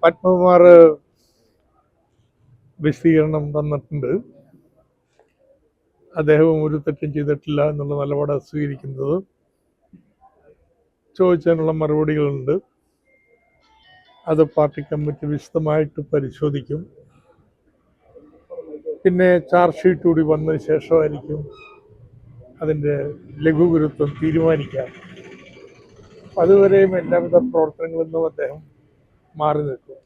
പത്മകുമാർ വിശദീകരണം തന്നിട്ടുണ്ട്. അദ്ദേഹം ഒരു തെറ്റും ചെയ്തിട്ടില്ല എന്നുള്ള നിലപാട് സ്വീകരിക്കുന്നത്. ചോദിച്ചതിനുള്ള മറുപടികളുണ്ട്. അത് പാർട്ടി കമ്മിറ്റി വിശദമായിട്ട് പരിശോധിക്കും. പിന്നെ ചാർജ് ഷീറ്റ് കൂടി വന്നതിന് ശേഷമായിരിക്കും അതിൻ്റെ ലഘുഗുരുത്വം തീരുമാനിക്കാം. അതുവരെയും എല്ലാവിധ പ്രവർത്തനങ്ങളിൽ നിന്നും അദ്ദേഹം മാറി നിൽക്കും.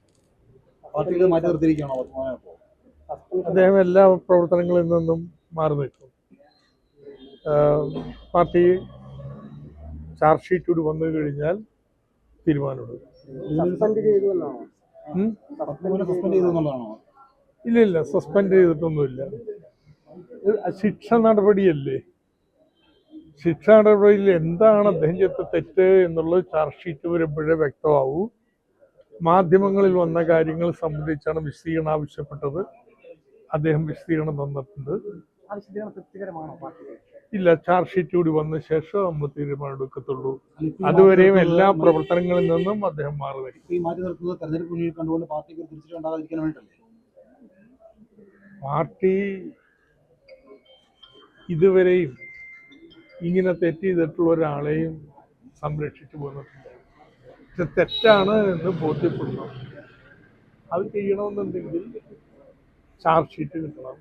അദ്ദേഹം എല്ലാ പ്രവർത്തനങ്ങളിൽ നിന്നും മാറി നിൽക്കും. പാർട്ടി ചാർജ് ഷീറ്റ് കൂടി വന്നു കഴിഞ്ഞാൽ തീരുമാനമെടുക്കും. ഇല്ല, സസ്പെൻഡ് ചെയ്തിട്ടൊന്നുമില്ല. ശിക്ഷ നടപടിയല്ലേ. ശിക്ഷാ നടപടിയിൽ എന്താണ് അദ്ദേഹം ചെയ്ത തെറ്റ് എന്നുള്ളത് ചാർജ് ഷീറ്റ് വരുമ്പോഴേ വ്യക്തമാവൂ. മാധ്യമങ്ങളിൽ വന്ന കാര്യങ്ങൾ സംബന്ധിച്ചാണ് വിശദീകരണം ആവശ്യപ്പെട്ടത്. അദ്ദേഹം വിശദീകരണം തന്നിട്ടുണ്ട്. ഇല്ല, ചാർജ് ഷീറ്റ് കൂടി വന്ന ശേഷം നമ്മൾ തീരുമാനം എടുക്കത്തുള്ളൂ. അതുവരെയും എല്ലാ പ്രവർത്തനങ്ങളിൽ നിന്നും അദ്ദേഹം മാറി വരും. പാർട്ടി ഇതുവരെയും ഇങ്ങനെ തെറ്റ് ചെയ്തിട്ടുള്ള ഒരാളെയും സംരക്ഷിച്ചു പോന്നിട്ടുണ്ട്. പക്ഷെ തെറ്റാണ് എന്ന് ബോധ്യപ്പെടണം. അത് ചെയ്യണമെന്നുണ്ടെങ്കിൽ ചാർജ് ഷീറ്റ് കിട്ടണം.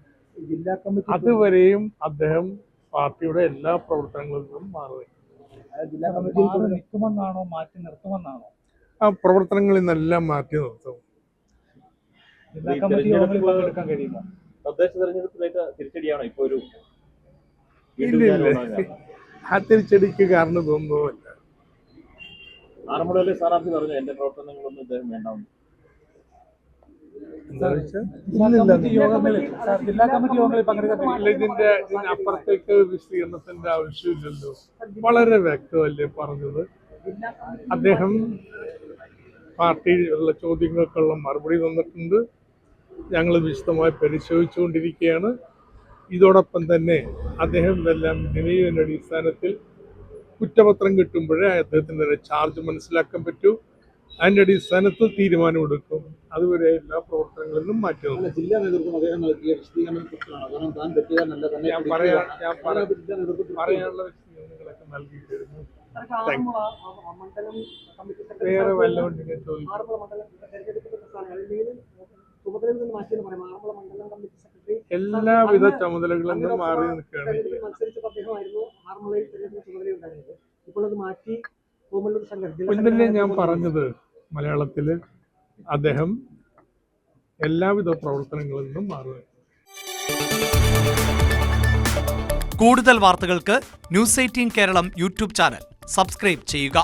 അതുവരെയും അദ്ദേഹം പാർട്ടിയുടെ എല്ലാ പ്രവർത്തനങ്ങളിൽ നിന്നും മാറി. നിൽക്കുമെന്നാണോ മാറ്റി നിർത്തുമെന്നാണോ? ആ പ്രവർത്തനങ്ങളിൽ നിന്നെല്ലാം മാറ്റി നിർത്തും. തദ്ദേശ തെരഞ്ഞെടുപ്പിലേക്ക് തിരിച്ചടിയാണോ ഇപ്പോൾ ഒരു? ഇല്ല, ആ തിരിച്ചടിക്ക് കാരണം തോന്നുന്നില്ല. ആറന്മുളയിലെ സ്ഥാനാർത്ഥി പറഞ്ഞു എന്റെ പ്രവർത്തനങ്ങളൊന്നും ഇദ്ദേഹം വേണ്ടാവും. ഇതിന്റെ അപ്പുറത്തേക്ക് വിശദീകരണത്തിന്റെ ആവശ്യമില്ലല്ലോ. വളരെ വ്യക്തമല്ലേ പറഞ്ഞത്. അദ്ദേഹം പാർട്ടിയിലുള്ള ചോദ്യങ്ങൾക്കുള്ള മറുപടി തന്നിട്ടുണ്ട്. ഞങ്ങൾ വിശദമായി പരിശോധിച്ചുകൊണ്ടിരിക്കുകയാണ്. ഇതോടൊപ്പം തന്നെ അദ്ദേഹം ഇതെല്ലാം നിലവിലെ അടിസ്ഥാനത്തിൽ കുറ്റപത്രം കിട്ടുമ്പോഴേ അദ്ദേഹത്തിൻ്റെ ചാർജ് മനസ്സിലാക്കാൻ പറ്റൂ. അതിൻ്റെ അടിസ്ഥാനത്തിൽ തീരുമാനമെടുക്കും. അതുവരെ എല്ലാ പ്രവർത്തനങ്ങളിലും മാറ്റി നിർത്തും. ഞാൻ പറയാനുള്ള വിശദീകരണങ്ങളൊക്കെ നൽകിയിട്ടിരുന്നു. വേറെ വല്ലതുണ്ടെങ്കിൽ ചോദിക്കും. എല്ലാവിധ ചുമതലകളിൽ നിന്നും മാറി നിൽക്കുകയാണ്. ഇന്നലെ ഞാൻ പറഞ്ഞത് മലയാളത്തിൽ അദ്ദേഹം എല്ലാവിധ പ്രവർത്തനങ്ങളിൽ നിന്നും മാറുക. കൂടുതൽ വാർത്തകൾക്ക് news 18 Keralam YouTube channel subscribe ചെയ്യുക.